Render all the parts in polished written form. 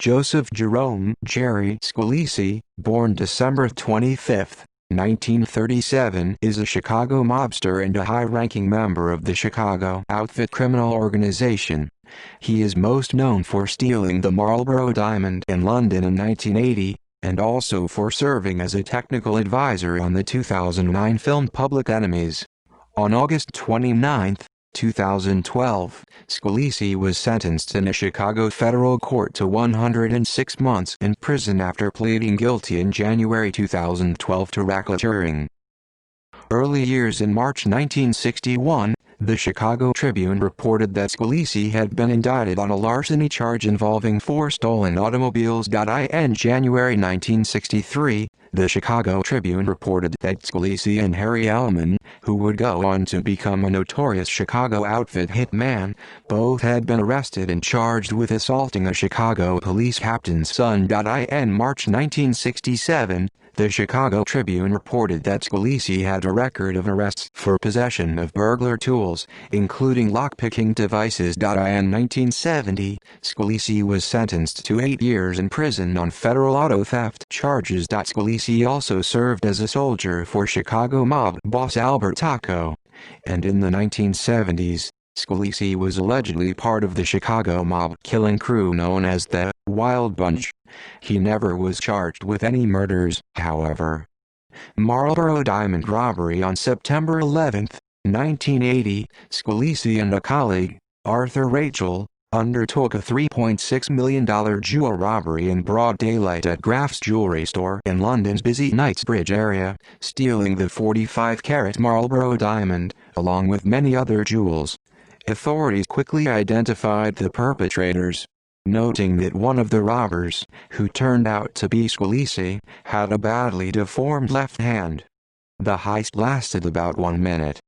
Joseph Jerome Jerry Scalise, born December 25, 1937, is a Chicago mobster and a high-ranking member of the Chicago Outfit criminal organization. He is most known for stealing the Marlboro Diamond in London in 1980, and also for serving as a technical advisor on the 2009 film Public Enemies. On August 29, 2012, Scalise was sentenced in a Chicago federal court to 106 months in prison after pleading guilty in January 2012 to racketeering. Early years. In March 1961, the Chicago Tribune reported that Scalise had been indicted on a larceny charge involving 4 stolen automobiles. In January 1963, the Chicago Tribune reported that Scalise and Harry Ellman, who would go on to become a notorious Chicago outfit hitman, both had been arrested and charged with assaulting a Chicago police captain's son. In March 1967, the Chicago Tribune reported that Scalise had a record of arrests for possession of burglar tools, including lockpicking devices. In 1970, Scalise was sentenced to 8 years in prison on federal auto theft charges. Scalise also served as a soldier for Chicago mob boss Albert Taco, and in the 1970s, Scalise was allegedly part of the Chicago mob killing crew known as the Wild Bunch. He never was charged with any murders, however. Marlboro Diamond robbery. On September 11, 1980, Scalise and a colleague, Arthur Rachel, undertook a $3.6 million jewel robbery in broad daylight at Graff's jewelry store in London's busy Knightsbridge area, stealing the 45-carat Marlboro Diamond, along with many other jewels. Authorities quickly identified the perpetrators, noting that one of the robbers, who turned out to be Scalise, had a badly deformed left hand. The heist lasted about 1 minute.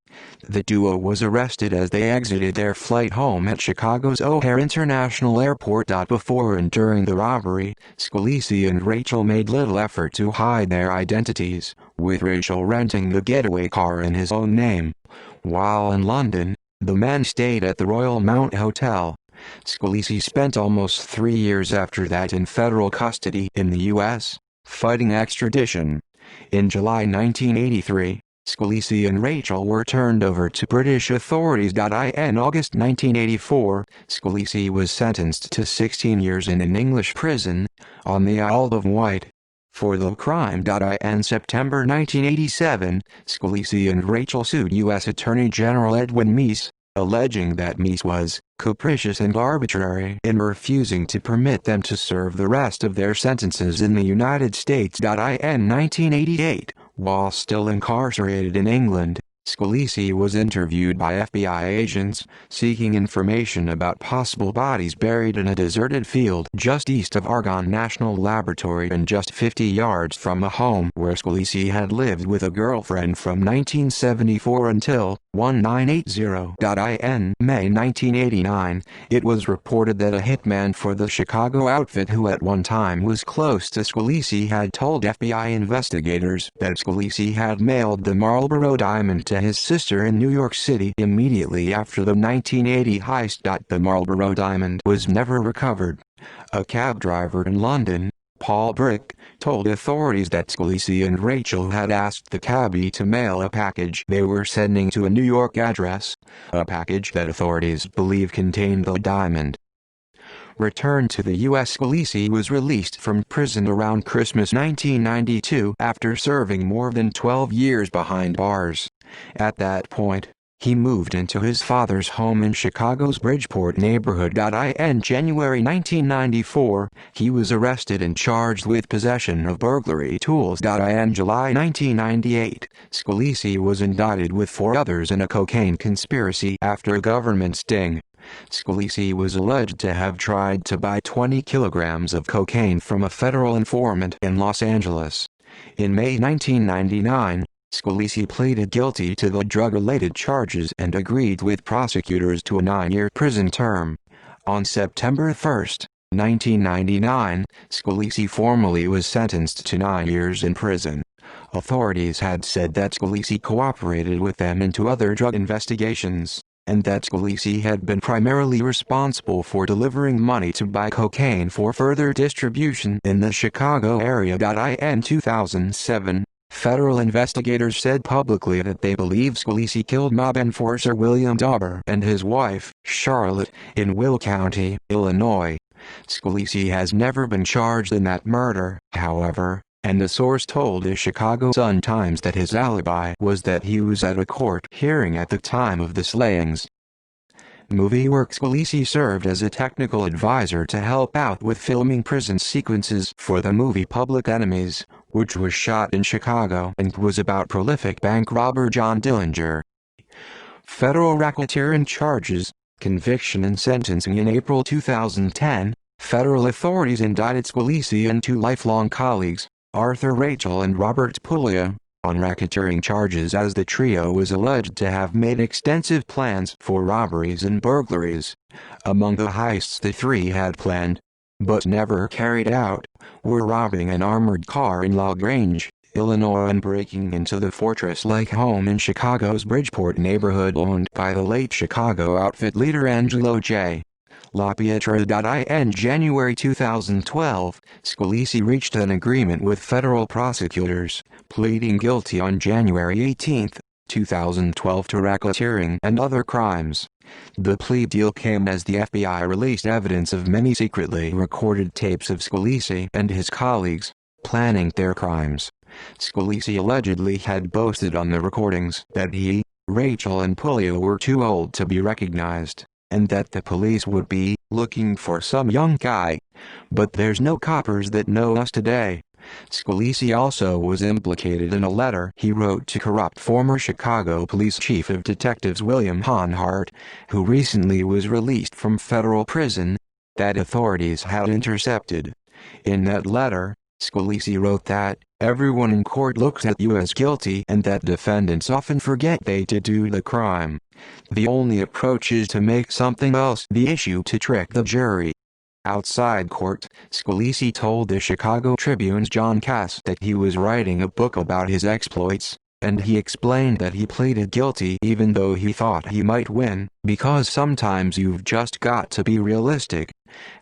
The duo was arrested as they exited their flight home at Chicago's O'Hare International Airport. Before and during the robbery, Scalise and Rachel made little effort to hide their identities, with Rachel renting the getaway car in his own name. While in London, the men stayed at the Royal Mount Hotel. Scalise spent almost 3 years after that in federal custody in the U.S., fighting extradition. In July 1983, Scalise and Rachel were turned over to British authorities. In August 1984, Scalise was sentenced to 16 years in an English prison on the Isle of Wight for the crime. In September 1987, Scalise and Rachel sued U.S. Attorney General Edwin Meese, alleging that Meese was capricious and arbitrary in refusing to permit them to serve the rest of their sentences in the United States. In 1988, while still incarcerated in England, Scalise was interviewed by FBI agents, seeking information about possible bodies buried in a deserted field just east of Argonne National Laboratory and just 50 yards from a home where Scalise had lived with a girlfriend from 1974 until 1980. In May 1989, it was reported that a hitman for the Chicago outfit who at one time was close to Scalise had told FBI investigators that Scalise had mailed the Marlboro Diamond to his sister in New York City immediately after the 1980 heist. The Marlboro Diamond was never recovered. A cab driver in London, Paul Brick, told authorities that Scalise and Rachel had asked the cabbie to mail a package they were sending to a New York address, a package that authorities believe contained the diamond. Returned to the U.S. Scalise was released from prison around Christmas 1992 after serving more than 12 years behind bars. At that point, he moved into his father's home in Chicago's Bridgeport neighborhood. In January 1994, he was arrested and charged with possession of burglary tools. In July 1998, Scalise was indicted with 4 others in a cocaine conspiracy after a government sting. Scalise was alleged to have tried to buy 20 kilograms of cocaine from a federal informant in Los Angeles. In May 1999, Scalise pleaded guilty to the drug-related charges and agreed with prosecutors to a 9-year prison term. On September 1, 1999, Scalise formally was sentenced to 9 years in prison. Authorities had said that Scalise cooperated with them into other drug investigations, and that Scalise had been primarily responsible for delivering money to buy cocaine for further distribution in the Chicago area. In 2007, federal investigators said publicly that they believe Scalise killed mob enforcer William Dauber and his wife, Charlotte, in Will County, Illinois. Scalise has never been charged in that murder, however, and the source told the Chicago Sun-Times that his alibi was that he was at a court hearing at the time of the slayings. Movie work. Scalise served as a technical advisor to help out with filming prison sequences for the movie Public Enemies, which was shot in Chicago and was about prolific bank robber John Dillinger. Federal racketeering charges, conviction and sentencing. In April 2010, federal authorities indicted Scalise and two lifelong colleagues, Arthur Rachel and Robert Puglia, on racketeering charges as the trio was alleged to have made extensive plans for robberies and burglaries. Among the heists the three had planned, but never carried out, were robbing an armored car in LaGrange, Illinois, and breaking into the fortress-like home in Chicago's Bridgeport neighborhood owned by the late Chicago outfit leader Angelo J. LaPietra. In January 2012, Scalise reached an agreement with federal prosecutors, pleading guilty on January 18, 2012 to racketeering and other crimes. The plea deal came as the FBI released evidence of many secretly recorded tapes of Scalise and his colleagues planning their crimes. Scalise allegedly had boasted on the recordings that he, Rachel and Puglia were too old to be recognized, and that the police would be looking for some young guy. But there's no coppers that know us today. Scalise also was implicated in a letter he wrote to corrupt former Chicago Police Chief of Detectives William Honhart, who recently was released from federal prison, that authorities had intercepted. In that letter, Scalise wrote that, "Everyone in court looks at you as guilty and that defendants often forget they did do the crime. The only approach is to make something else the issue to trick the jury." Outside court, Scalise told the Chicago Tribune's John Cass that he was writing a book about his exploits, and he explained that he pleaded guilty even though he thought he might win, because sometimes you've just got to be realistic.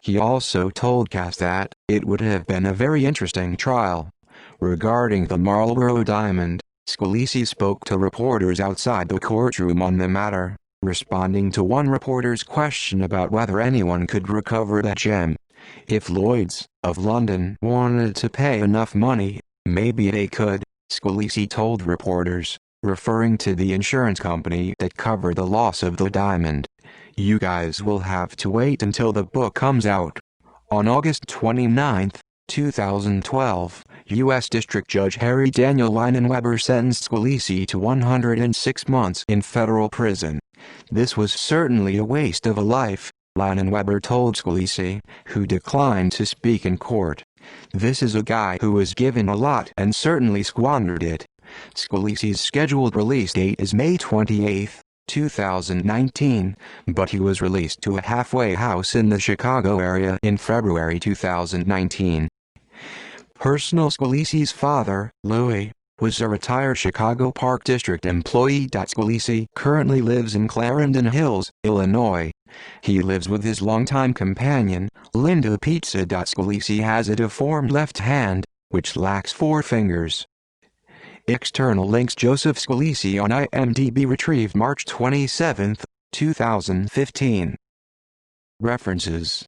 He also told Cass that it would have been a very interesting trial. Regarding the Marlboro Diamond, Scalise spoke to reporters outside the courtroom on the matter, responding to one reporter's question about whether anyone could recover that gem. If Lloyd's of London wanted to pay enough money, maybe they could, Scalise told reporters, referring to the insurance company that covered the loss of the diamond. "You guys will have to wait until the book comes out." On August 29, 2012, U.S. District Judge Harry Daniel Leinenweber sentenced Scalise to 106 months in federal prison. "This was certainly a waste of a life," Leinenweber told Scalise, who declined to speak in court. "This is a guy who was given a lot and certainly squandered it." Scalise's scheduled release date is May 28, 2019, but he was released to a halfway house in the Chicago area in February 2019. Personal. Scalise's father, Louis, was a retired Chicago Park District employee. Scalise currently lives in Clarendon Hills, Illinois. He lives with his longtime companion, Linda Pizza. Scalise has a deformed left hand, which lacks 4 fingers. External links. Joseph Scalise on IMDb, retrieved March 27, 2015. References